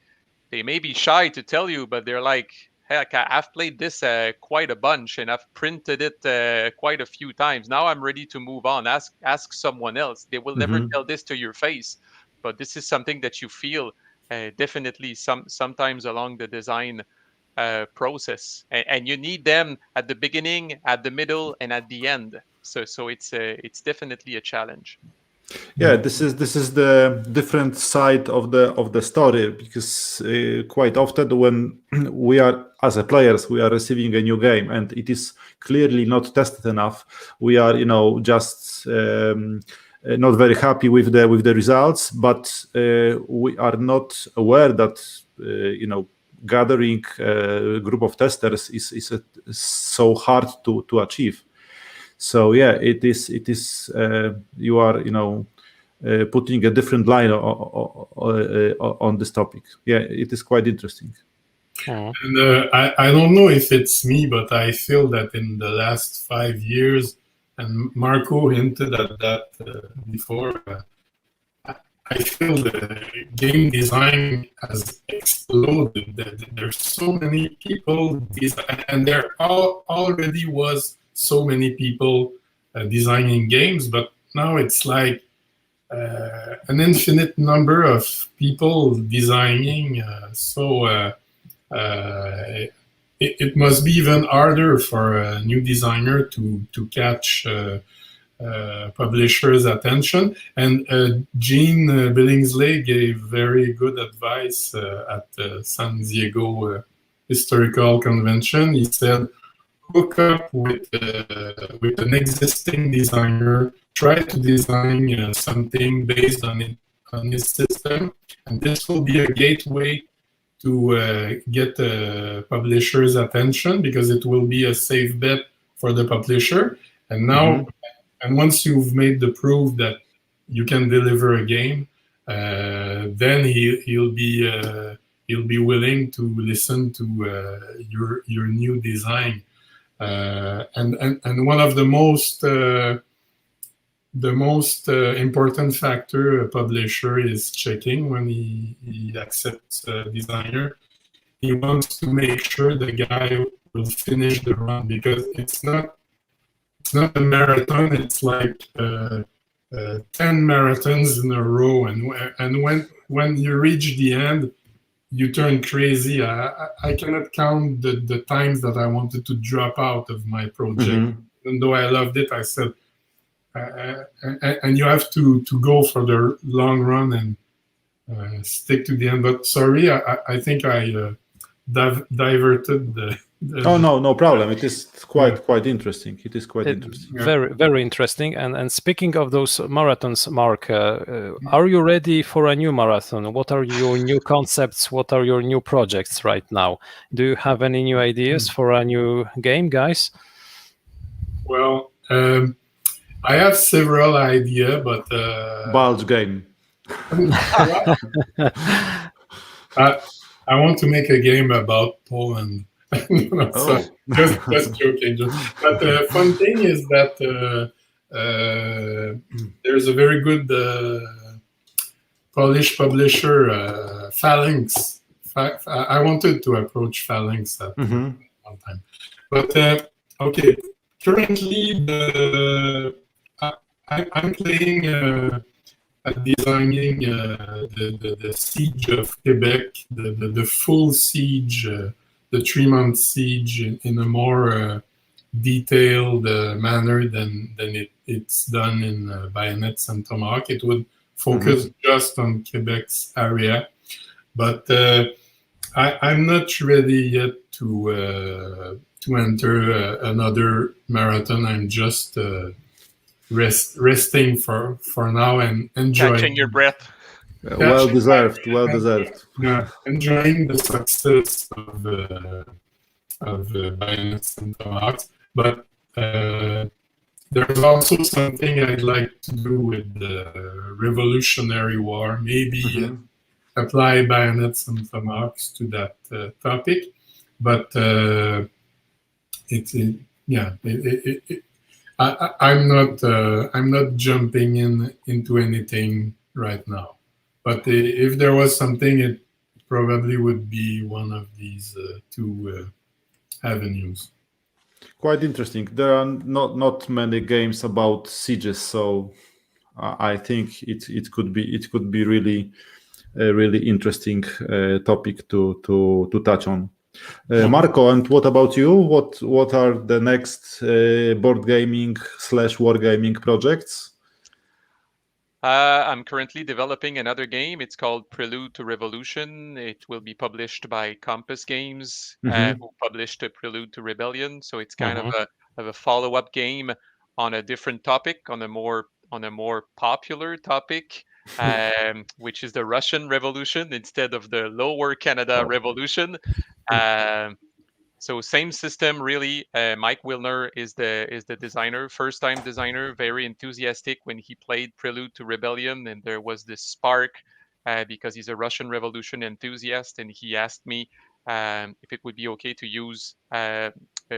may be shy to tell you, but they're like, heck, I've played this quite a bunch, and I've printed it quite a few times. Now I'm ready to move on. Ask someone else. They will never tell this to your face, but this is something that you feel definitely sometimes along the design process, and you need them at the beginning, at the middle, and at the end. So it's definitely a challenge. Yeah, this is the different side of the story, because quite often when we are, as a players, we are receiving a new game and it is clearly not tested enough, we are just not very happy with the results, but we are not aware that gathering a group of testers is so hard to achieve. So yeah, it is you are putting a different line on this topic. Yeah, it is quite interesting. And I don't know if it's me, but I feel that in the last 5 years, and Marco hinted at that before, I feel the game design has exploded. There's so many people, and there already was so many people designing games, but now it's like an infinite number of people designing. It must be even harder for a new designer to catch publishers' attention. And Gene Billingsley gave very good advice at the San Diego Historical Convention. He said, hook up with an existing designer, try to design something based on his system, and this will be a gateway to get the publisher's attention, because it will be a safe bet for the publisher. And now, and once you've made the proof that you can deliver a game, then he'll be willing to listen to your new design. And one of the most important factor a publisher is checking when he accepts a designer. He wants to make sure the guy will finish the run, because it's not a marathon. It's like 10 marathons in a row, and when you reach the end, you turn crazy. I cannot count the times that I wanted to drop out of my project. Even though I loved it, I said, and you have to go for the long run and stick to the end. But sorry, I think I diverted the Oh no problem. It is quite interesting. It is quite interesting. Very, very interesting. And speaking of those marathons, Marc, are you ready for a new marathon? What are your new concepts? What are your new projects right now? Do you have any new ideas for a new game, guys? Well, I have several ideas, but Bulge game. I want to make a game about Poland. Just joking. But the fun thing is that there's a very good Polish publisher, Phalanx. I wanted to approach Phalanx at one time. But okay, currently I'm playing designing the siege of Quebec, the full siege, the 3-month siege in a more detailed manner than it's done in Bayonets and Tomahawks. It would focus just on Quebec's area, but I'm not ready yet to enter another marathon. I'm just resting for now and enjoying. Catching your breath. Well deserved. Yeah, enjoying the success of Bayonets and Tomahawks, but there's also something I'd like to do with the Revolutionary War. Maybe apply Bayonets and Tomahawks to that topic, but I'm not jumping into anything right now. But if there was something, it probably would be one of these two avenues. Quite interesting. There are not many games about sieges, so I think it could be really a really interesting topic to touch on. Marco, and what about you? What are the next board gaming / wargaming projects? I'm currently developing another game. It's called Prelude to Revolution. It will be published by Compass Games, who published Prelude to Rebellion. So it's kind of a follow-up game on a different topic, on a more popular topic, which is the Russian Revolution instead of the Lower Canada Revolution. So same system, really. Mike Wilner is the designer, first-time designer, very enthusiastic when he played Prelude to Rebellion, and there was this spark because he's a Russian Revolution enthusiast, and he asked me if it would be okay to use a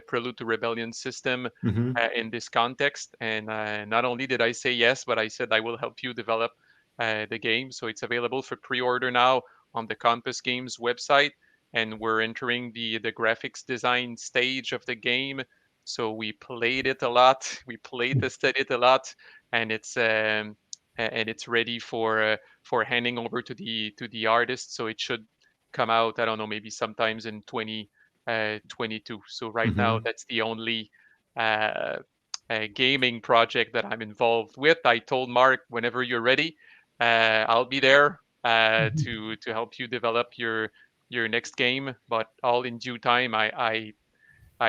Prelude to Rebellion system in this context. And not only did I say yes, but I said I will help you develop the game. So it's available for pre-order now on the Compass Games website. And we're entering the graphics design stage of the game. So we played it a lot. We play tested it a lot, and it's ready for handing over to the artist. So it should come out, I don't know, maybe sometimes in 2022. So right now, that's the only gaming project that I'm involved with. I told Marc, whenever you're ready, I'll be there to help you develop your next game, but all in due time. I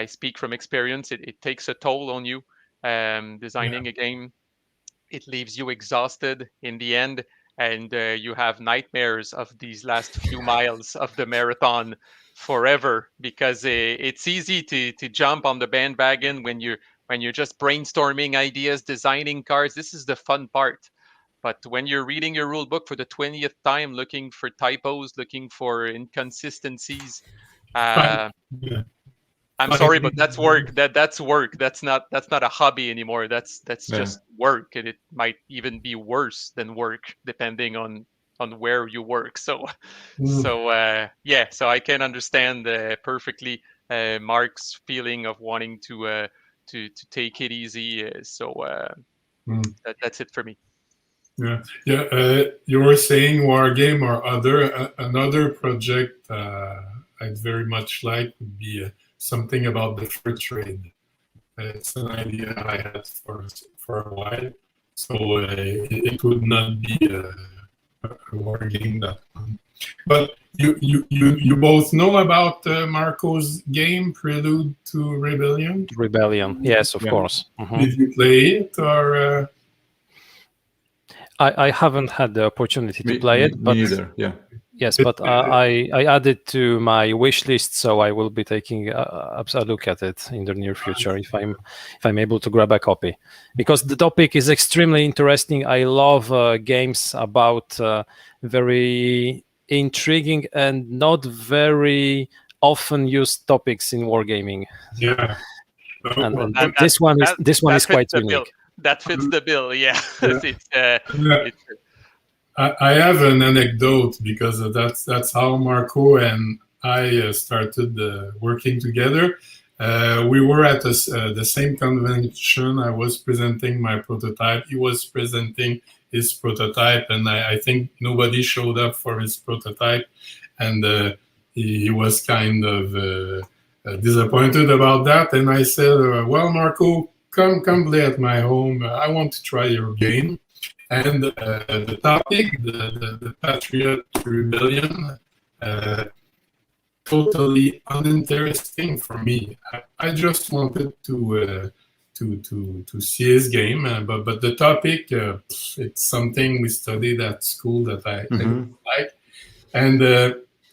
speak from experience. It takes a toll on you. Designing a game, it leaves you exhausted in the end, and you have nightmares of these last few miles of the marathon forever, because it's easy to jump on the bandwagon when you're just brainstorming ideas, designing cards. This is the fun part. But when you're reading your rule book for the 20th time, looking for typos, looking for inconsistencies, I'm sorry, but that's work. That's work. That's not a hobby anymore. That's just work, and it might even be worse than work depending on where you work. So I can understand perfectly Marc's feeling of wanting to take it easy. That's it for me. You were saying Wargame or another project I'd very much like would be something about the fur trade. It's an idea I had for a while, so it would not be a Wargame, that one. But you both know about Marco's game Prelude to Rebellion? Rebellion, yes, of course. Did you play it, or? I haven't had the opportunity to play it, but me either. Yeah. Yes, but I added to my wish list, so I will be taking a look at it in the near future if I'm able to grab a copy, because the topic is extremely interesting. I love games about very intriguing and not very often used topics in wargaming. Yeah, and this one is quite unique. That fits the bill, yeah. I have an anecdote, because that's how Marco and I started working together. We were at the same convention. I was presenting my prototype. He was presenting his prototype, and I think nobody showed up for his prototype, and he was kind of disappointed about that. And I said, well, Marco, come play at my home. I want to try your game. And the topic, the Patriot Rebellion, totally uninteresting for me. I just wanted to see his game, but the topic, it's something we studied at school that I like. And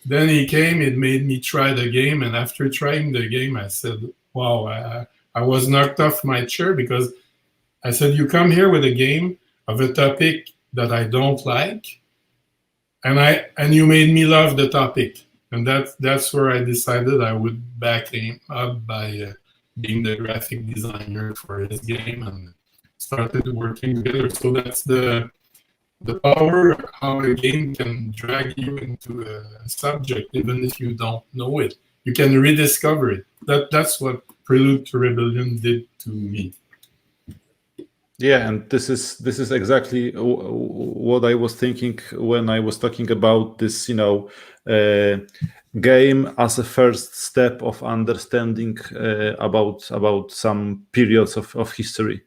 then he came, it made me try the game, and after trying the game, I said, wow, I was knocked off my chair, because I said, you come here with a game of a topic that I don't like, and you made me love the topic. And that's where I decided I would back him up by being the graphic designer for his game, and started working together. So that's the power, how a game can drag you into a subject, even if you don't know it. You can rediscover it. That's what Prelude to Rebellion did to me. Yeah, and this is exactly what I was thinking when I was talking about this, game as a first step of understanding about some periods of history.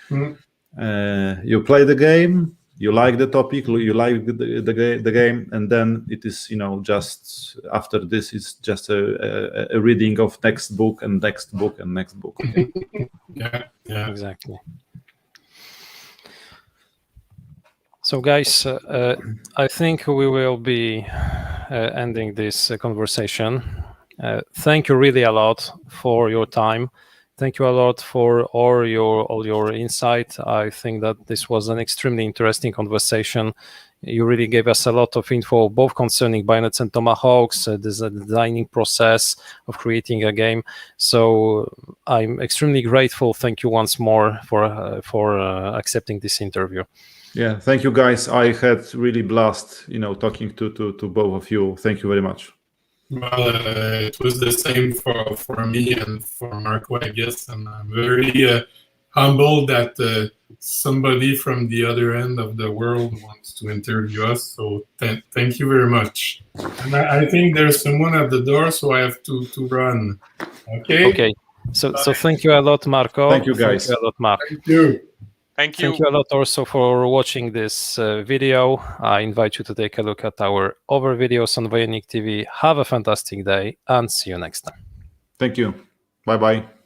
You play the game, you like the topic, you like the game, and then it is, just after this, it's just a reading of next book and next book and next book. Okay? Yeah, exactly. So, guys, I think we will be ending this conversation. Thank you really a lot for your time. Thank you a lot for all your insight. I think that this was an extremely interesting conversation. You really gave us a lot of info, both concerning Bayonets and Tomahawks, the designing process of creating a game. So I'm extremely grateful. Thank you once more for accepting this interview. Yeah, thank you, guys. I had really blast, talking to both of you. Thank you very much. Well, it was the same for me and for Marco, I guess, and I'm very humbled that somebody from the other end of the world wants to interview us. So thank you very much. And I think there's someone at the door, so I have to run. Okay. So thank you a lot, Marco. Thank you, guys. Thank you a lot, Marc. Thank you. Thank you. Thank you a lot also for watching this video. I invite you to take a look at our other videos on Bayonets TV. Have a fantastic day and see you next time. Thank you. Bye-bye.